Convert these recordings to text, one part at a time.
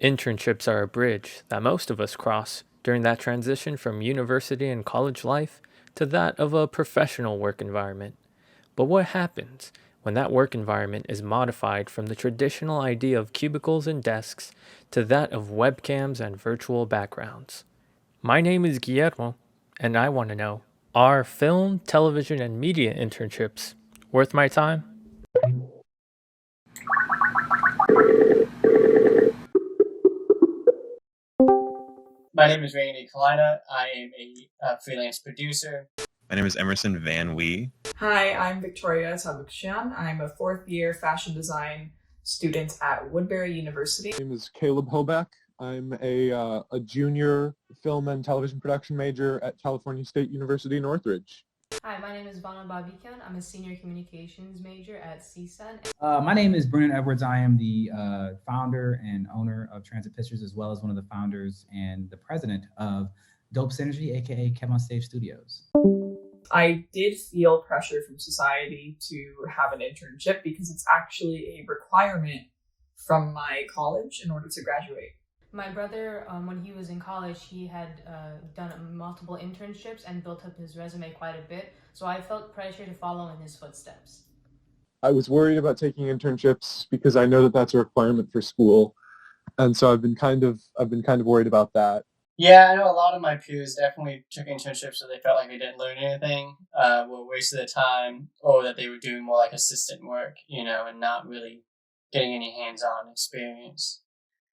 Internships are a bridge that most of us cross during that transition from university and college life to that of a professional work environment. But what happens when that work environment is modified from the traditional idea of cubicles and desks to that of webcams and virtual backgrounds? My name is Guillermo, and I want to know, are film, television, and media internships worth my time? My name is Rainy Kalina. I am a freelance producer. My name is Emerson Van Wee. Hi, I'm Victoria Tabukshian. I'm a fourth year fashion design student at Woodbury University. My name is Caleb Hoback. I'm a junior film and television production major at California State University, Northridge. Hi, my name is Vana Babikan. I'm a senior communications major at CSUN. My name is Brennan Edwards. I am the founder and owner of Transit Pictures, as well as one of the founders and the president of Dope Synergy, aka Kev on Stage Studios. I did feel pressure from society to have an internship because it's actually a requirement from my college in order to graduate. My brother, when he was in college, he had done multiple internships and built up his resume quite a bit. So I felt pressure to follow in his footsteps. I was worried about taking internships because I know that that's a requirement for school, and so I've been kind of worried about that. Yeah, I know a lot of my peers definitely took internships so they felt like they didn't learn anything, were wasted their time, or that they were doing more like assistant work, and not really getting any hands-on experience.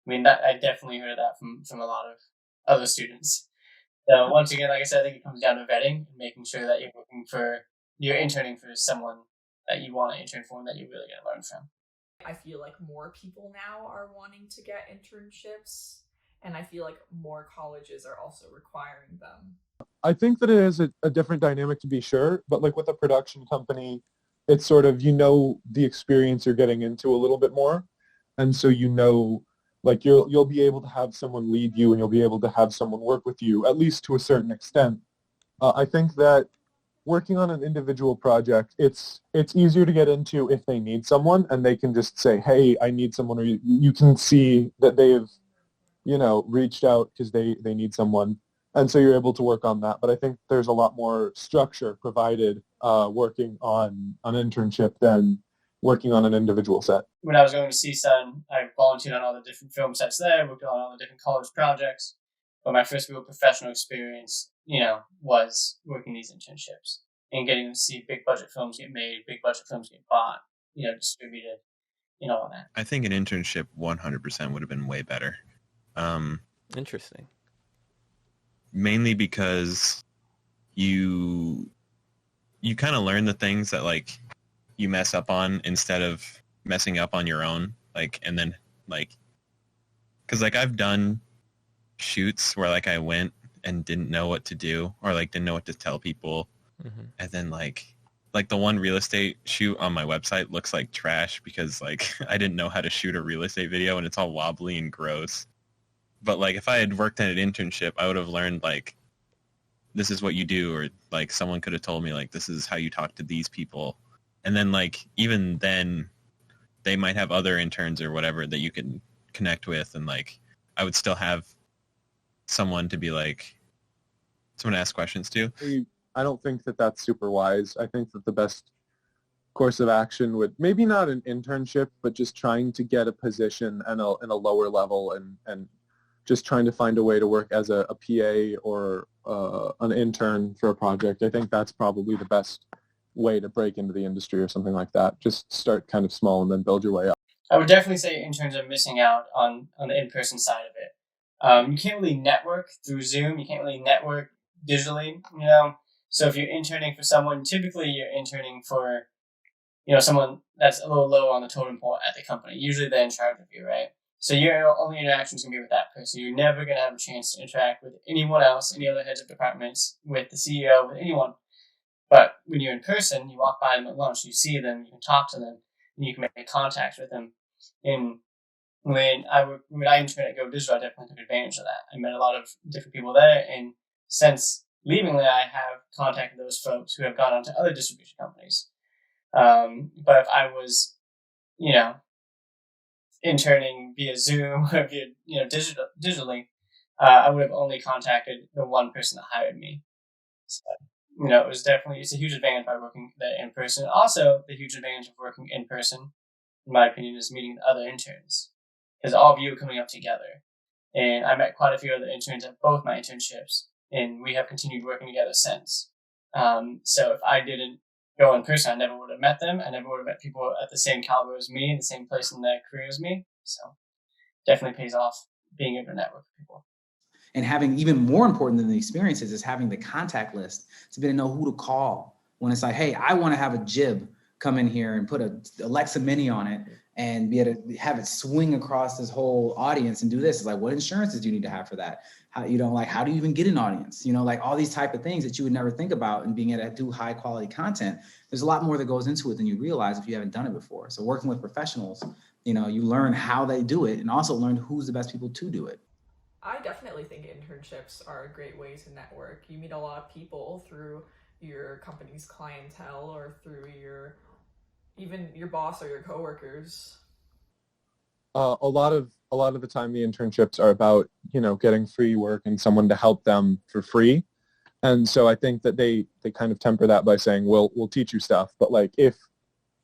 I mean, that I definitely heard that from a lot of other students. So once again, like I said, I think it comes down to vetting and making sure that you're interning for someone that you want to intern for and that you're really going to learn from. I feel like more people now are wanting to get internships, and I feel like more colleges are also requiring them. I think that it is a different dynamic to be sure, but like with a production company, it's sort of, the experience you're getting into a little bit more. And so like you'll be able to have someone lead you and you'll be able to have someone work with you, at least to a certain extent. I think that working on an individual project, it's easier to get into if they need someone and they can just say, hey, I need someone, or you can see that they've, reached out because they need someone. And so you're able to work on that. But I think there's a lot more structure provided working on an internship than working on an individual set. When I was going to CSUN, I volunteered on all the different film sets there, worked on all the different college projects. But my first real professional experience, was working these internships and getting to see big budget films get made, big budget films get bought, distributed, all that. I think an internship 100% would have been way better. Interesting. Mainly because you kind of learn the things that like you mess up on instead of messing up on your own. And then because I've done shoots where like I went and didn't know what to do or like didn't know what to tell people. Mm-hmm. And then like the one real estate shoot on my website looks like trash because like I didn't know how to shoot a real estate video and it's all wobbly and gross. But like if I had worked at an internship, I would have learned like this is what you do, or like someone could have told me like this is how you talk to these people. And then like even then they might have other interns or whatever that you can connect with, and like I would still have someone to be like someone to ask questions to. I don't think that that's super wise. I think that the best course of action would maybe not an internship, but just trying to get a position in a lower level and just trying to find a way to work as a PA or an intern for a project. I think that's probably the best way to break into the industry or something like that. Just start kind of small and then build your way up. I would definitely say interns are missing out on the in-person side of it. You can't really network through Zoom. You can't really network digitally, So if you're interning for someone, typically you're interning for, someone that's a little low on the totem pole at the company. Usually they're in charge of you, right? So your only interaction's going to be with that person. You're never going to have a chance to interact with anyone else, any other heads of departments, with the CEO, with anyone. But when you're in person, you walk by them at lunch, you see them, you can talk to them, and you can make contact with them. And when I interned at Go Digital, I definitely took advantage of that. I met a lot of different people there, and since leaving there, I have contacted those folks who have gone on to other distribution companies. But if I was, interning via Zoom or via digitally, I would have only contacted the one person that hired me. So, it's a huge advantage by working there in person. Also, the huge advantage of working in person, in my opinion, is meeting the other interns, because all of you are coming up together. And I met quite a few other interns at both my internships, and we have continued working together since. So if I didn't go in person, I never would have met them. I never would have met people at the same caliber as me, the same place in their career as me. So definitely pays off being able to network with people. And having, even more important than the experiences, is having the contact list to be able to know who to call when it's like, hey, I want to have a jib come in here and put a Alexa Mini on it and be able to have it swing across this whole audience and do this. It's like, what insurances do you need to have for that? How do you even get an audience? All these type of things that you would never think about, and being able to do high quality content. There's a lot more that goes into it than you realize if you haven't done it before. So working with professionals, you learn how they do it, and also learn who's the best people to do it. I definitely think internships are a great way to network. You meet a lot of people through your company's clientele or through even your boss or your coworkers. A lot of the time, the internships are about getting free work and someone to help them for free, and so I think that they kind of temper that by saying, we'll teach you stuff, but like if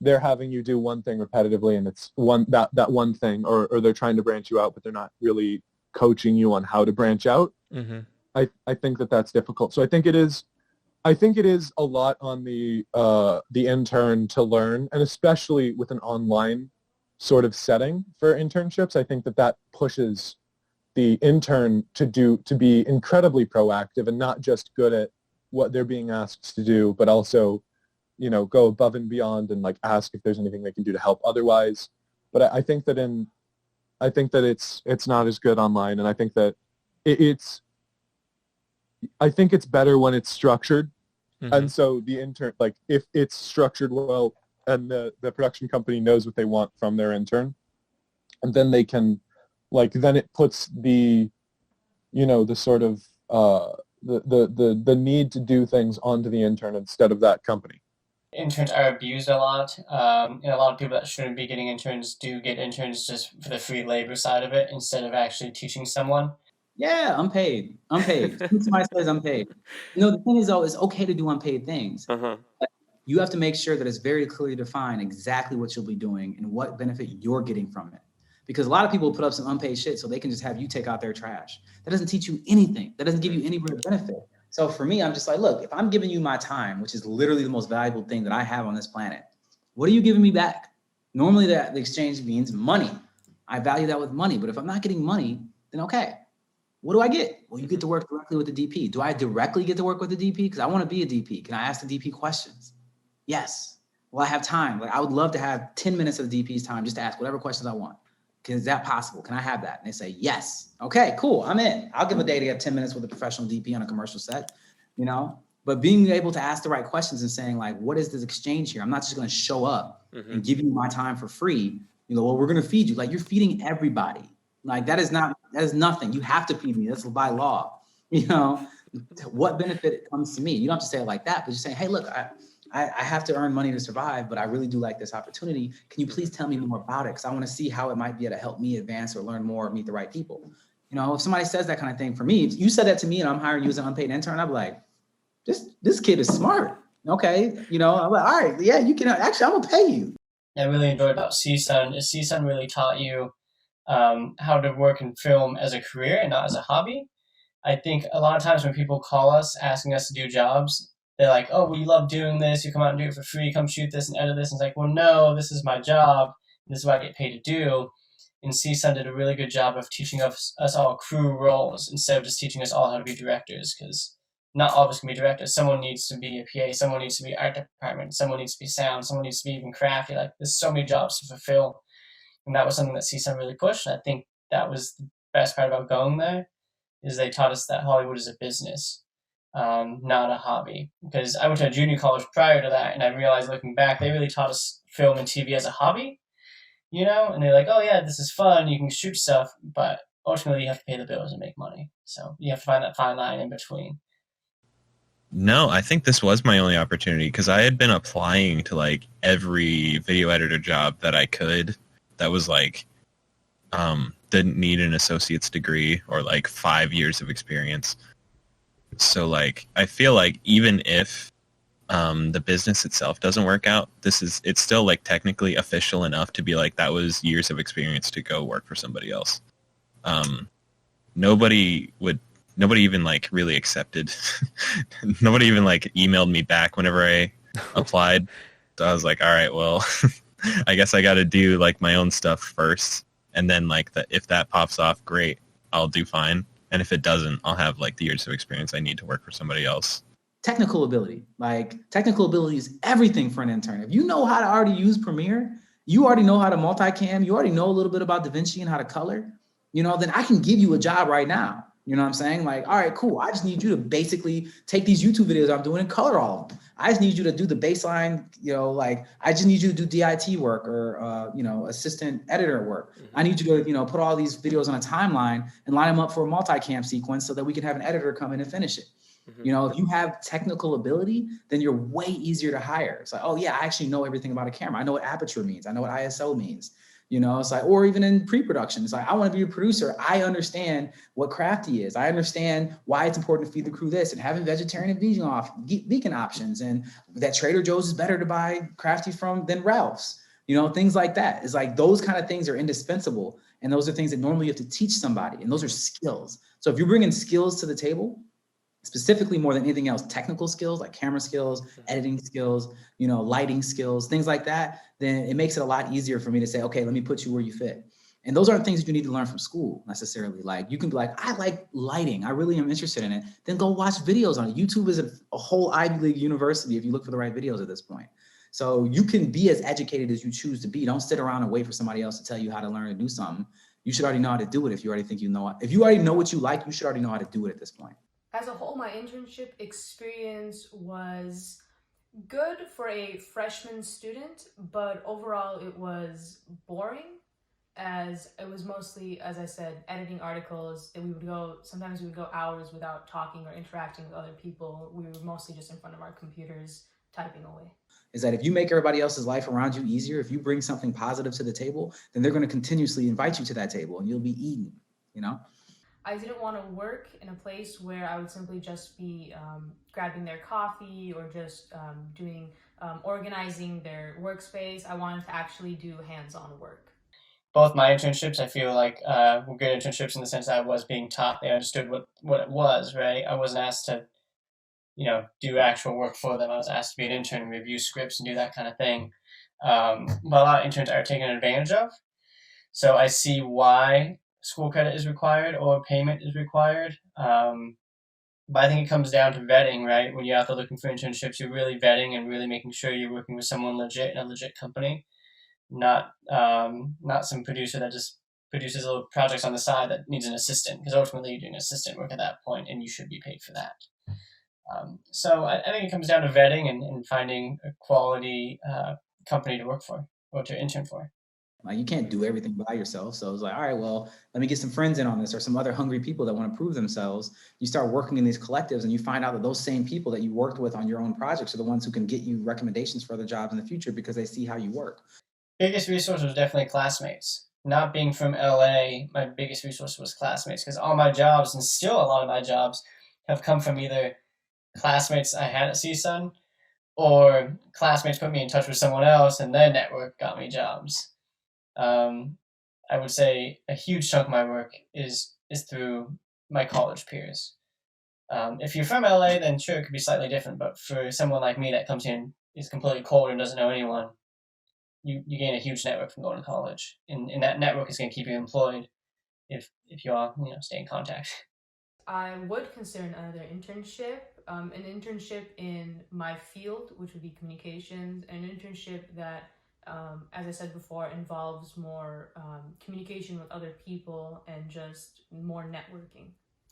they're having you do one thing repetitively and it's that one thing, or they're trying to branch you out, but they're not really coaching you on how to branch out. Mm-hmm. I think that's difficult. So I think it is a lot on the intern to learn, and especially with an online sort of setting for internships, I think that pushes the intern to be incredibly proactive and not just good at what they're being asked to do, but also, go above and beyond and like ask if there's anything they can do to help otherwise. But I think that it's not as good online, and I think that it's better when it's structured. Mm-hmm. And so the intern, like if it's structured well and the production company knows what they want from their intern, and then they can, then it puts the the sort of the need to do things onto the intern instead of that company. Interns are abused a lot. And a lot of people that shouldn't be getting interns do get interns just for the free labor side of it instead of actually teaching someone. Yeah, unpaid. Somebody says unpaid. The thing is, though, it's okay to do unpaid things. Uh-huh. But you have to make sure that it's very clearly defined exactly what you'll be doing and what benefit you're getting from it. Because a lot of people put up some unpaid shit so they can just have you take out their trash. That doesn't teach you anything. That doesn't give you any real benefit. So for me, I'm just like, look, if I'm giving you my time, which is literally the most valuable thing that I have on this planet, what are you giving me back? Normally the exchange means money. I value that with money. But if I'm not getting money, then okay. What do I get? Well, you get to work directly with the DP. Do I directly get to work with the DP? Because I want to be a DP. Can I ask the DP questions? Yes. Well, I have time. I would love to have 10 minutes of the DP's time just to ask whatever questions I want. Is that possible? Can I have that? And they say, yes. Okay, cool. I'm in. I'll give a day to have 10 minutes with a professional DP on a commercial set, but being able to ask the right questions and saying what is this exchange here? I'm not just going to show up and give you my time for free. Well, we're going to feed you. You're feeding everybody. That is nothing. You have to feed me. That's by law. What benefit comes to me? You don't have to say it like that, but just saying, hey, look, I have to earn money to survive, but I really do like this opportunity. Can you please tell me more about it? Because I want to see how it might be able to help me advance or learn more or meet the right people. If somebody says that kind of thing, for me, if you said that to me and I'm hiring you as an unpaid intern, I'd be like, this kid is smart. Okay. I'm like, all right, yeah, you can, actually, I'm going to pay you. I really enjoyed about CSUN is CSUN really taught you how to work in film as a career and not as a hobby. I think a lot of times when people call us asking us to do jobs, they're like, oh, we love doing this. You come out and do it for free. Come shoot this and edit this. And it's like, well, no, this is my job. This is what I get paid to do. And CSUN did a really good job of teaching us all crew roles instead of just teaching us all how to be directors, because not all of us can be directors. Someone needs to be a PA. Someone needs to be art department. Someone needs to be sound. Someone needs to be even crafty. There's so many jobs to fulfill. And that was something that CSUN really pushed. And I think that was the best part about going there, is they taught us that Hollywood is a business. Not a hobby, because I went to a junior college prior to that, and I realized looking back, they really taught us film and TV as a hobby, and they're like, oh yeah, this is fun, you can shoot stuff, but ultimately you have to pay the bills and make money. So you have to find that fine line in between. No, I think this was my only opportunity, because I had been applying to every video editor job that I could that was didn't need an associate's degree or like 5 years of experience. So like I feel like even if the business itself doesn't work out, it's still like technically official enough to be like that was years of experience to go work for somebody else. Um, nobody even like really accepted. Nobody even like emailed me back whenever I applied. So I was like, all right, well, I guess I got to do like my own stuff first, and then like if that pops off, great, I'll do fine. And if it doesn't, I'll have like the years of experience I need to work for somebody else. Technical ability. Like technical ability is everything for an intern. If you know how to already use Premiere, you already know how to multicam, you already know a little bit about DaVinci and how to color, then I can give you a job right now. You know what I'm saying? Like, all right, cool. I just need you to basically take these YouTube videos I'm doing and color all of them. I just need you to do the baseline, like I just need you to do DIT work or, assistant editor work. I need you to, put all these videos on a timeline and line them up for a multicam sequence so that we can have an editor come in and finish it. If you have technical ability, then you're way easier to hire. It's like, oh yeah, I actually know everything about a camera. I know what aperture means. I know what ISO means. It's like, or even in pre-production, it's like, I want to be a producer. I understand what crafty is. I understand why it's important to feed the crew this and having vegetarian and vegan options, and that Trader Joe's is better to buy crafty from than Ralph's. Things like that. It's like those kind of things are indispensable. And those are things that normally you have to teach somebody. And those are skills. So if you're bringing skills to the table, specifically more than anything else, technical skills like camera skills, editing skills, lighting skills, things like that, then it makes it a lot easier for me to say, okay, let me put you where you fit. And those aren't things that you need to learn from school necessarily. Like you can be like, I like lighting. I really am interested in it. Then go watch videos on it. YouTube is a whole Ivy League university if you look for the right videos at this point. So you can be as educated as you choose to be. Don't sit around and wait for somebody else to tell you how to learn to do something. You should already know how to do it if you already think you know it. If you already know what you like, you should already know how to do it at this point. As a whole, my internship experience was good for a freshman student, but overall it was boring, as it was mostly, as I said, editing articles. Sometimes we would go hours without talking or interacting with other people. We were mostly just in front of our computers typing away. Is that if you make everybody else's life around you easier, if you bring something positive to the table, then they're going to continuously invite you to that table and you'll be eaten, I didn't want to work in a place where I would simply just be grabbing their coffee or just organizing their workspace. I wanted to actually do hands-on work. Both my internships, I feel like, were good internships in the sense that I was being taught. They understood what it was, right? I wasn't asked to, do actual work for them. I was asked to be an intern and review scripts and do that kind of thing. But a lot of interns are taken advantage of. So I see why school credit is required or payment is required. But I think it comes down to vetting, right? When you're out there looking for internships, you're really vetting and really making sure you're working with someone legit in a legit company, not some producer that just produces little projects on the side that needs an assistant, because ultimately you're doing assistant work at that point and you should be paid for that. So I think it comes down to vetting and finding a quality company to work for or to intern for. Like you can't do everything by yourself. So it's like, all right, well, let me get some friends in on this or some other hungry people that want to prove themselves. You start working in these collectives and you find out that those same people that you worked with on your own projects are the ones who can get you recommendations for other jobs in the future because they see how you work. Biggest resource was definitely classmates. Not being from LA, my biggest resource was classmates, because all my jobs, and still a lot of my jobs, have come from either classmates I had at CSUN or classmates put me in touch with someone else and their network got me jobs. I would say a huge chunk of my work is through my college peers. If you're from LA, then sure, it could be slightly different. But for someone like me that comes in, is completely cold and doesn't know anyone, you gain a huge network from going to college. And that network is going to keep you employed if you all stay in contact. I would consider another internship, an internship in my field, which would be communications, an internship that as I said before, involves more communication with other people and just more networking.